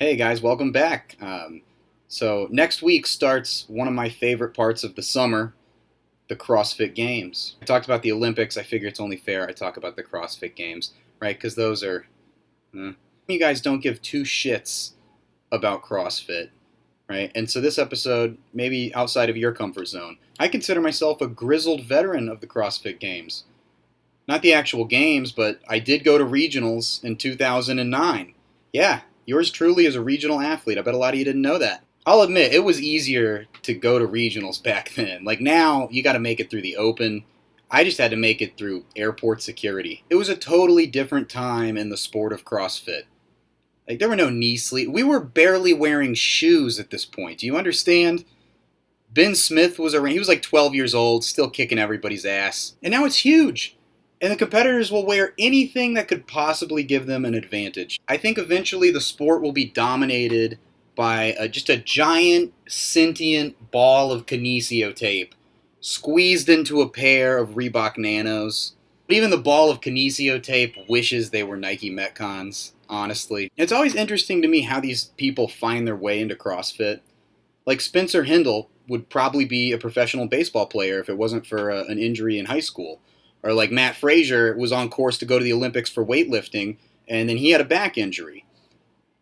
Hey guys, welcome back. So next week starts one of my favorite parts of the summer, the Crossfit Games. I talked about the Olympics. I figure it's only fair I talk about the Crossfit Games, right? Because those are, you guys don't give two shits about CrossFit, right? And so this episode, maybe outside of your comfort zone. I consider myself a grizzled veteran of the CrossFit Games. Not the actual games, but I did go to regionals in 2009. Yeah, yours truly is a regional athlete. I bet a lot of you didn't know that. I'll admit, it was easier to go to regionals back then. Like now, you got to make it through the open. I just had to make it through airport security. It was a totally different time in the sport of CrossFit. Like there were no knee sleeves. We were barely wearing shoes at this point. Do you understand? Ben Smith was around. He was like 12 years old, still kicking everybody's ass. And now it's huge. And the competitors will wear anything that could possibly give them an advantage. I think eventually the sport will be dominated by just a giant, sentient ball of kinesio tape squeezed into a pair of Reebok Nanos. But even the ball of kinesio tape wishes they were Nike Metcons, honestly. It's always interesting to me how these people find their way into CrossFit. Like Spencer Hindle would probably be a professional baseball player if it wasn't for an injury in high school. Or like Matt Frazier was on course to go to the Olympics for weightlifting, and then he had a back injury.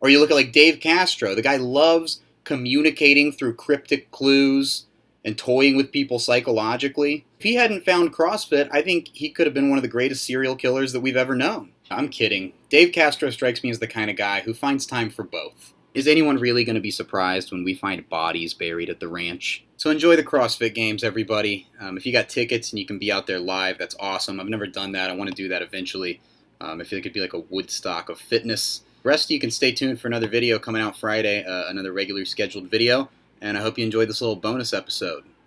Or you look at like Dave Castro. The guy loves communicating through cryptic clues and toying with people psychologically. If he hadn't found CrossFit, I think he could have been one of the greatest serial killers that we've ever known. I'm kidding. Dave Castro strikes me as the kind of guy who finds time for both. Is anyone really going to be surprised when we find bodies buried at the ranch? So enjoy the CrossFit Games, everybody. If you got tickets and you can be out there live, that's awesome. I've never done that. I want to do that eventually. I feel like it could be like a Woodstock of fitness. The rest of you can stay tuned for another video coming out Friday, another regularly scheduled video. And I hope you enjoyed this little bonus episode.